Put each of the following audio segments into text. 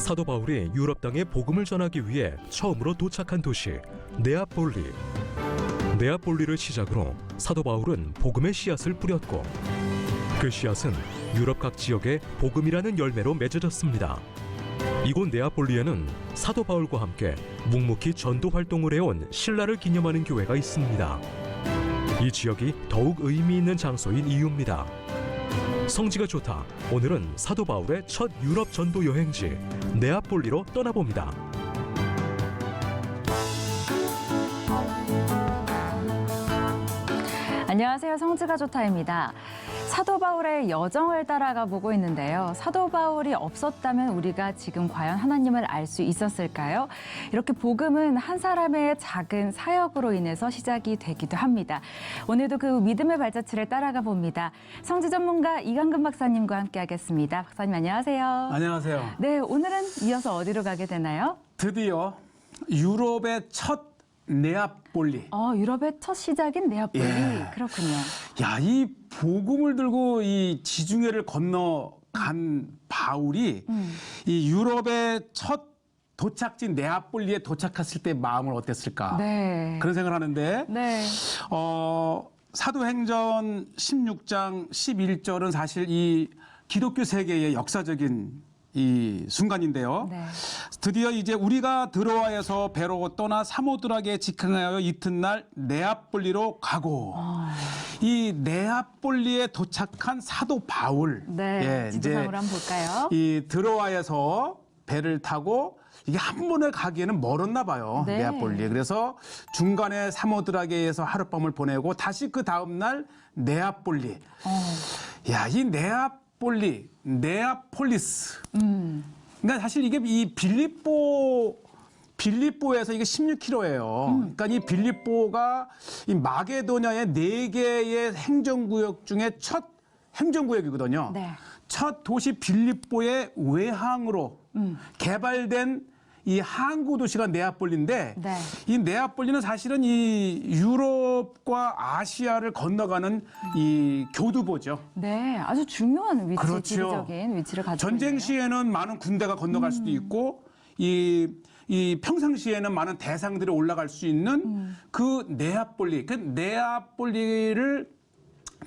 사도 바울이 유럽 땅에 복음을 전하기 위해 처음으로 도착한 도시 네아폴리. 네아폴리를 시작으로 사도 바울은 복음의 씨앗을 뿌렸고 그 씨앗은 유럽 각 지역에 복음이라는 열매로 맺어졌습니다. 이곳 네아폴리에는 사도 바울과 함께 묵묵히 전도 활동을 해온 신라를 기념하는 교회가 있습니다. 이 지역이 더욱 의미 있는 장소인 이유입니다. 성지가 좋다. 오늘은 사도 바울의 첫 유럽 전도 여행지 네아폴리로 떠나봅니다. 안녕하세요. 성지가 좋다입니다. 사도 바울의 여정을 따라가 보고 있는데요. 사도 바울이 없었다면 우리가 지금 과연 하나님을 알 수 있었을까요? 이렇게 복음은 한 사람의 작은 사역으로 인해서 시작이 되기도 합니다. 오늘도 그 믿음의 발자취를 따라가 봅니다. 성지 전문가 이강근 박사님과 함께 하겠습니다. 박사님 안녕하세요. 안녕하세요. 네, 오늘은 이어서 어디로 가게 되나요? 드디어 유럽의 첫 네아폴리. 유럽의 첫 시작인 네아폴리. 예. 그렇군요. 야, 이 복음을 들고 이 지중해를 건너간 바울이 이 유럽의 첫 도착지 네아폴리에 도착했을 때 마음을 어땠을까? 네. 그런 생각을 하는데 네. 사도행전 16장 11절은 사실 이 기독교 세계의 역사적인 이 순간인데요. 네. 드디어 이제 우리가 드로아에서 배로 떠나 사모드락에 직항하여 이튿날 네아폴리로 가고 이 네아폴리에 도착한 사도 바울. 네. 지도상으로 한번 볼까요? 이 드로아에서 배를 타고 이게 한 번에 가기에는 멀었나 봐요. 네. 네아폴리. 그래서 중간에 사모드라게에서 하룻밤을 보내고 다시 그 다음 날 네아폴리. 야, 이 네아폴리, 네아폴리스. 그러니까 사실 이게 이 빌립보에서 이게 16km예요. 그러니까 이 빌립보가 이 마게도냐의 4개의 행정구역 중에 첫 행정구역이거든요. 네. 첫 도시 빌립보의 외항으로 개발된 이 항구 도시가 네아폴리인데 네. 이 네아폴리는 사실은 이 유럽과 아시아를 건너가는 이 교두보죠. 네, 아주 중요한 위치, 그렇죠. 지리적인 위치를 가지고 전쟁 있네요. 시에는 많은 군대가 건너갈 수도 있고 이 평상시에는 많은 대상들이 올라갈 수 있는 그 네아폴리를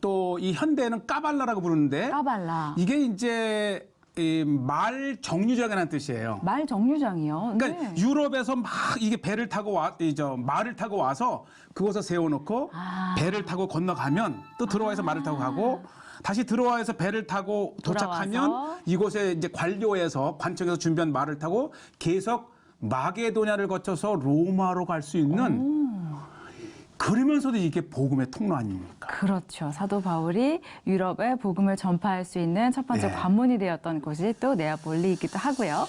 또 이 현대에는 까발라라고 부르는데 까발라. 이게 이제 이 말 정류장이라는 뜻이에요. 말 정류장이요. 그러니까 네. 유럽에서 막 이게 배를 타고 말을 타고 와서 그곳에 세워놓고 배를 타고 건너가면 또 들어와서 말을 타고 가고 다시 들어와서 배를 타고 도착하면 돌아와서. 이곳에 이제 관료에서 관청에서 준비한 말을 타고 계속 마게도냐를 거쳐서 로마로 갈 수 있는 그러면서도 이게 복음의 통로 아닙니까? 그렇죠. 사도 바울이 유럽에 복음을 전파할 수 있는 첫 번째 네. 관문이 되었던 곳이 또 네아폴리이기도 하고요.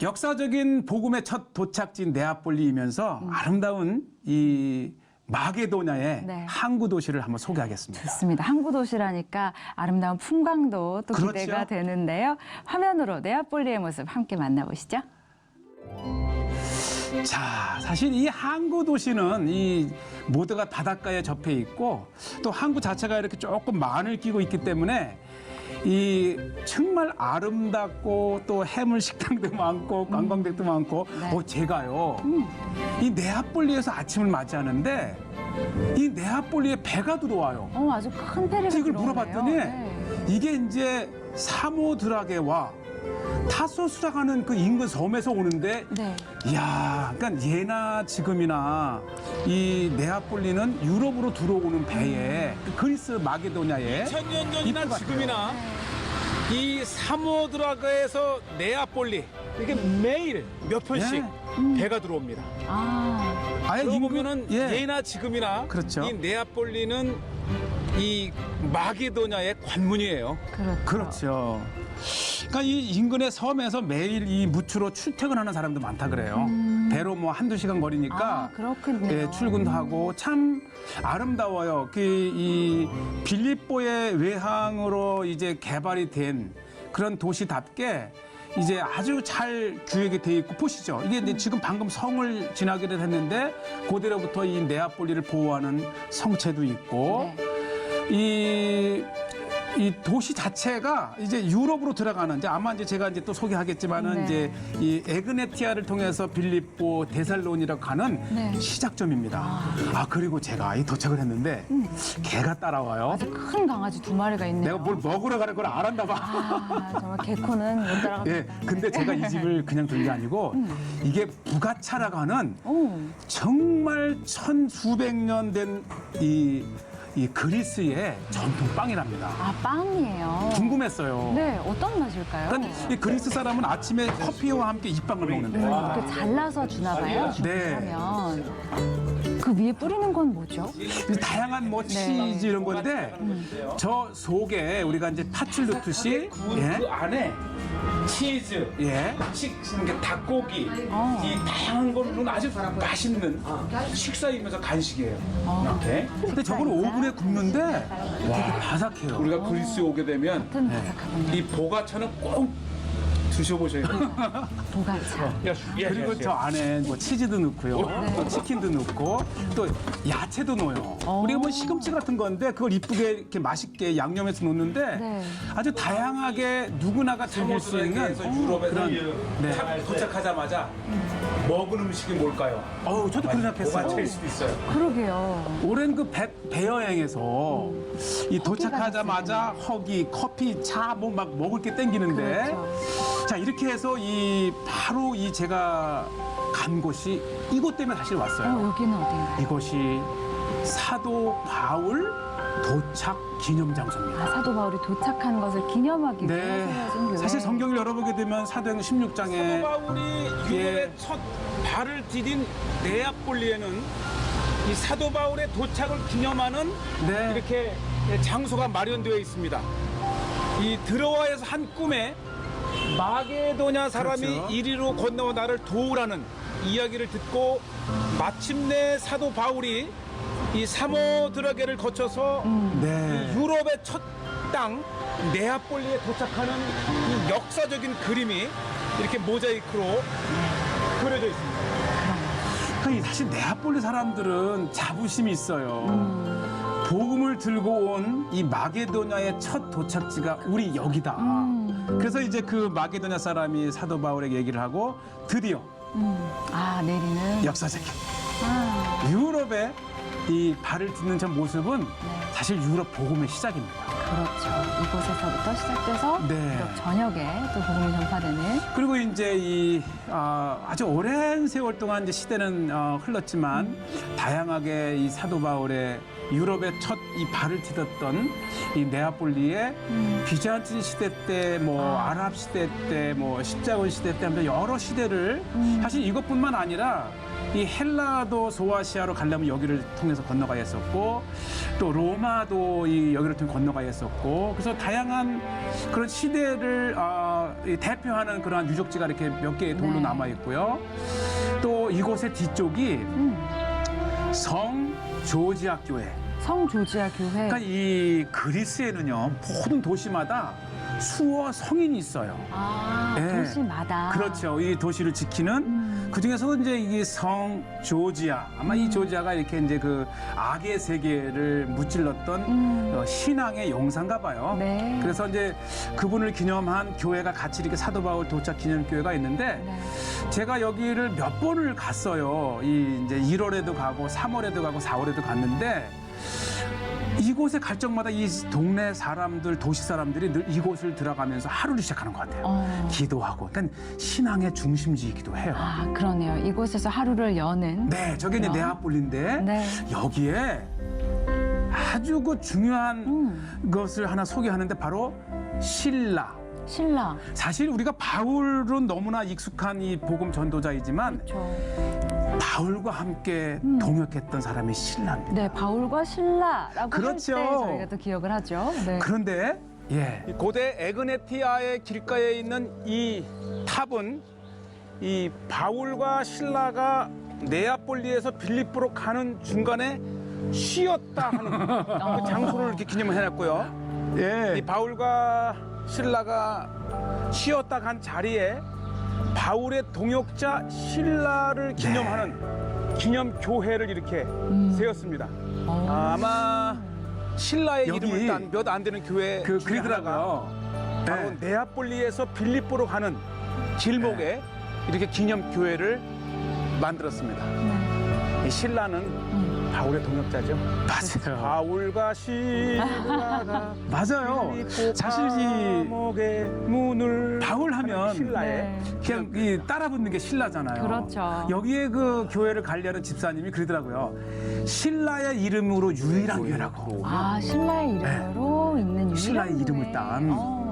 역사적인 복음의 첫 도착지인 네아폴리이면서 아름다운 이 마게도냐의 네. 항구 도시를 한번 소개하겠습니다. 좋습니다. 항구 도시라니까 아름다운 풍광도 또 그렇죠. 기대가 되는데요. 화면으로 네아폴리의 모습 함께 만나보시죠. 자, 사실 이 항구 도시는 이 모두가 바닷가에 접해 있고 또 항구 자체가 이렇게 조금 만을 끼고 있기 때문에 이 정말 아름답고 또 해물 식당도 많고 관광객도 많고 네. 제가요 이 네아폴리에서 아침을 맞이하는데 이 네아폴리에 배가 들어와요. 아주 큰 배를 이걸 물어봤더니 네. 이게 이제 사모드라게와 타소스라고 하는 그 인근 섬에서 오는데 네. 이야, 그러니까 예나 지금이나 이 네아폴리는 유럽으로 들어오는 배에 그 그리스 마게도냐에 2000년 전이나 입구 지금이나 이 사모드라가에서 네아폴리 이렇게 매일 몇 편씩 배가 들어옵니다. 아예 그러고 인근- 보면은 예나 지금이나 그렇죠. 이 네아폴리는 이 마게도냐의 관문이에요. 그렇죠. 그러니까 이 인근의 섬에서 매일 이 무추로 출퇴근하는 사람도 많다 그래요. 배로 뭐 한두 시간 거리니까 그렇군요. 예, 출근도 하고 참 아름다워요. 이 빌립보의 외항으로 이제 개발이 된 그런 도시답게 이제 아주 잘 규획이 돼 있고 보시죠. 이게 이제 지금 방금 성을 지나기로 했는데 그대로부터 이 네아폴리를 보호하는 성체도 있고 네. 이 이 도시 자체가 이제 유럽으로 들어가는 이제 아마 이제 제가 이제 또 소개하겠지만은 네. 이제 이 에그네티아를 통해서 빌립보 데살로니라고 가는 네. 시작점입니다. 그리고 제가 이 도착을 했는데 개가 따라와요. 아주 큰 강아지 2마리가 있네요. 내가 뭘 먹으러 가는 걸 알았나 봐. 정말 개코는 못 따라갑니다. 예, 근데 제가 이 집을 그냥 둔 게 아니고 이게 부가차라고 하는 오, 정말 천수백 년 된 이 그리스의 전통 빵이랍니다. 빵이에요. 궁금했어요. 네, 어떤 맛일까요? 그러니까 이 그리스 사람은 아침에 커피와 함께 이 빵을 먹는데요. 이렇게 잘라서 주나 봐요. 네. 그러면 그 위에 뿌리는 건 뭐죠? 이 다양한 뭐 치즈 이런 건데 저 속에 우리가 이제 팥을 넣듯이 그 안에 치즈, 예. 이렇게 닭고기, 이 다양한 걸로는 아주 맛있는 식사이면서 간식이에요. 이렇게. 근데 저걸 오븐에 굽는데 되게 바삭해요. 우리가 그리스에 오게 되면 같은 바삭하군요. 이 보가차는 꼭 드셔보셔야 돼요. 보가차. 그리고 저 안에 뭐 치즈도 넣고요, 또 치킨도 넣고 또 야채도 넣어요. 우리가 뭐 시금치 같은 건데 그걸 이쁘게 이렇게 맛있게 양념해서 넣는데 네. 아주 다양하게 누구나가 즐길 수 있는 유럽에서 네. 도착하자마자 먹은 음식이 뭘까요? 저도 그런 생각했어요. 보가차일 수도 있어요. 그러게요. 오랜 그 배 여행에서 이 도착하자마자 허기, 커피, 차 뭐 막 먹을 게 땡기는데 그렇죠. 자 이렇게 해서 이 바로 이 제가 간 곳이 이곳 때문에 사실 왔어요. 여기는 어딘가요? 이것이 사도 바울 도착 기념 장소입니다. 사도 바울이 도착한 것을 기념하기 위해 세워진 교회. 사실 성경을 열어보게 되면 사도행 16장에 바울이 유럽의 첫 발을 디딘 네아폴리에는 이 사도 바울의 도착을 기념하는 네. 이렇게 장소가 마련되어 있습니다. 이 드로아에서 한 꿈에 마게도냐 사람이 그렇죠. 이리로 건너와 나를 도우라는 이야기를 듣고 마침내 사도 바울이 이 사모드라게를 거쳐서 네. 유럽의 첫 땅 네아폴리에 도착하는 이 역사적인 그림이 이렇게 모자이크로 그려져 있습니다. 그러니까 사실 네아폴리 사람들은 자부심이 있어요. 복음을 들고 온 이 마게도냐의 첫 도착지가 우리 여기다. 그래서 이제 그 마게도냐 사람이 사도 바울에게 얘기를 하고 드디어 내리는. 역사적인 유럽에 이 발을 딛는 저 모습은 사실 유럽 복음의 시작입니다. 그렇죠. 이곳에서부터 시작돼서 네. 유럽 전역에 또 복음이 전파되는. 그리고 이제 이 아주 오랜 세월 동안 이제 시대는 흘렀지만 다양하게 이 사도 바울의 유럽의 첫 이 발을 디뎠던 이 네아폴리의 비잔틴 시대 때, 뭐 아랍 시대 때, 뭐 십자군 시대 때 하면서 여러 시대를 사실 이것뿐만 아니라 이 헬라도 소아시아로 가려면 여기를 통해서 건너가야 했었고 또 로마도 이 여기를 통해 건너가야 했었고 그래서 다양한 그런 시대를 이 대표하는 그러한 유적지가 이렇게 몇 개의 돌로 남아 있고요. 또 이곳의 뒤쪽이 성 조지아 교회. 성 조지아 교회. 그러니까 이 그리스에는요 모든 도시마다 수어 성인이 있어요. 예. 도시마다. 그렇죠. 이 도시를 지키는 그 중에서도 이제 이 성 조지아 아마 이 조지아가 이렇게 이제 그 악의 세계를 무찔렀던 신앙의 용사인가 봐요. 네. 그래서 이제 그분을 기념한 교회가 같이 이렇게 사도 바울 도착 기념 교회가 있는데 제가 여기를 몇 번을 갔어요. 이 이제 1월에도 가고 3월에도 가고 4월에도 갔는데. 이곳에 갈 적마다 이 동네 사람들, 도시 사람들이 늘 이곳을 들어가면서 하루를 시작하는 것 같아요. 기도하고. 그러니까 신앙의 중심지이기도 해요. 그러네요. 이곳에서 하루를 여는. 네, 저게 이제 네아폴리인데 네. 여기에 아주 그 중요한 것을 하나 소개하는데 바로 신라. 신라. 사실 우리가 바울은 너무나 익숙한 이 복음 전도자이지만 그렇죠. 바울과 함께 동역했던 사람이 신라입니다. 네, 바울과 신라라고 그렇죠. 할 때 저희가 또 기억을 하죠. 네. 그런데 고대 에그네티아의 길가에 있는 이 탑은 이 바울과 신라가 네아폴리에서 빌립보로 가는 중간에 쉬었다 하는 그 장소를 이렇게 기념을 해놨고요. 이 바울과 신라가 쉬었다 간 자리에 바울의 동역자 신라를 기념하는 기념 교회를 이렇게 세웠습니다. 아마 신라의 여기 이름을 딴 몇 안 되는 교회 그 중에 하나가 그리더라고요. 바로 네. 네아폴리에서 빌립보로 가는 길목에 이렇게 기념 교회를 만들었습니다. 네. 이 신라는 바울의 동역자죠. 맞아요. 바울과 신라가 맞아요. 빌립보 사실 이 감옥의 문을 바울 하면 신라의 네. 그냥 이 따라 붙는 게 신라잖아요. 그렇죠. 여기에 그 교회를 관리하는 집사님이 그러더라고요. 신라의 이름으로 유일한 교회라고. 아, 신라의 이름으로 있는 유일한 신라의 이름을 교회. 딴.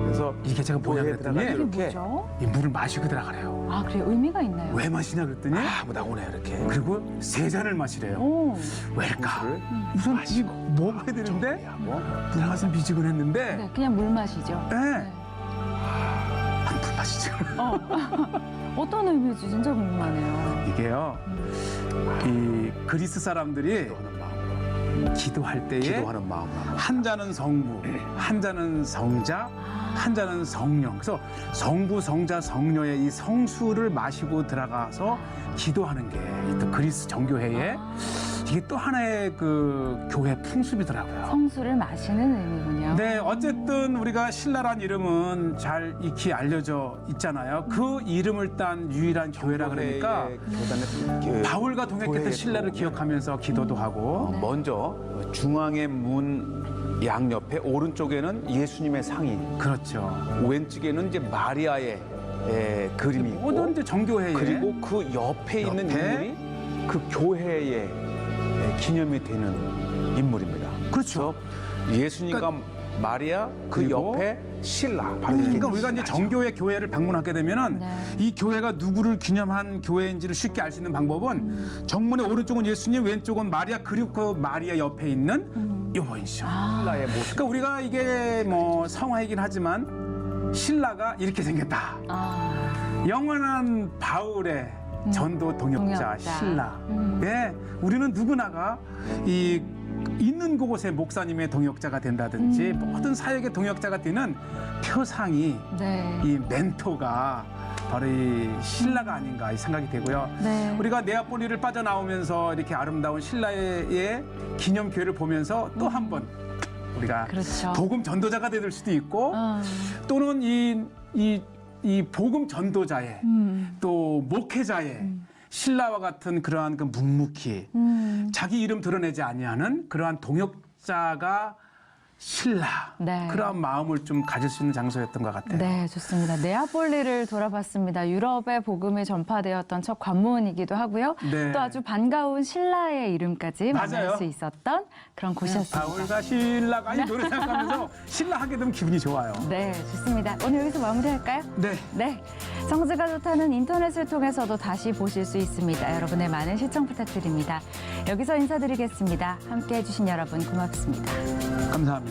그래서 이게 제가 뭐냐 교회에 그랬더니 들어가서 이게 이렇게 뭐죠? 이 물을 마시고 들어가래요. 아, 그래 의미가 있나요? 왜 마시냐 그랬더니 뭐 나오네 이렇게. 그리고 3잔을 마시래요. 오, 왜일까? 물을 우선 이 먹어야 되는데 들어가서 미지근했는데 네, 그냥 물 마시죠. 네. 네. 물 마시죠. 어떤 의미인지 진짜 궁금하네요. 이게요. 이 그리스 사람들이 기도할 때에 기도하는 마음. 한 자는 성부, 한 자는 성자, 한 자는 성령. 그래서 성부, 성자, 성녀의 이 성수를 마시고 들어가서 기도하는 게 또 그리스 정교회의 이게 또 하나의 그 교회 풍습이더라고요. 성수를 마시는 의미군요. 네, 어쨌든 우리가 신라란 이름은 잘 익히 알려져 있잖아요. 그 이름을 딴 유일한 교회라 그러니까 바울과 동역했던 신라를 기억하면서 기도도 하고 먼저 중앙의 문 양옆에 오른쪽에는 예수님의 상이, 그렇죠. 왼쪽에는 이제 마리아의 그림이 모든 있고, 이제 정교회에 그리고 그 옆에 있는 옆에? 인물이 그 교회의 기념이 되는 인물입니다. 그렇죠. 그래서 예수님과 마리아 그 그리고 옆에 신라. 바로 그러니까 이게 우리가 이제 신라죠. 정교회 교회를 방문하게 되면은 네. 이 교회가 누구를 기념한 교회인지를 쉽게 알 수 있는 방법은 정문의 오른쪽은 예수님, 왼쪽은 마리아, 그리고 그 마리아 옆에 있는 요보이시죠. 신라의 모습. 그러니까 우리가 이게 뭐 성화이긴 하지만 신라가 이렇게 생겼다. 영원한 바울의 전도 동역자 동역자. 신라. 예, 우리는 누구나가 이 있는 곳의 목사님의 동역자가 된다든지 모든 사역의 동역자가 되는 표상이 네. 이 멘토가 바로 이 신라가 아닌가 이 생각이 되고요. 네. 우리가 네아폴리를 빠져나오면서 이렇게 아름다운 신라의 기념교회를 보면서 또 한 번 우리가 그렇죠. 복음 전도자가 될 수도 있고 어. 또는 이 복음 전도자의 또 목회자의 신라와 같은 그러한 그 묵묵히 자기 이름 드러내지 아니하는 그러한 동역자가 신라 네. 그러한 마음을 좀 가질 수 있는 장소였던 것 같아요. 네, 좋습니다. 네아폴리를 돌아봤습니다. 유럽에 복음이 전파되었던 첫 관문이기도 하고요. 네. 또 아주 반가운 신라의 이름까지 만날 맞아요. 수 있었던 그런 곳이었습니다. 바울과 신라가 이 노래 생각하면서 신라 하게 되면 기분이 좋아요. 네, 좋습니다. 오늘 여기서 마무리할까요? 네. 네, 성지가 좋다는 인터넷을 통해서도 다시 보실 수 있습니다. 여러분의 많은 시청 부탁드립니다. 여기서 인사드리겠습니다. 함께해 주신 여러분 고맙습니다. 감사합니다.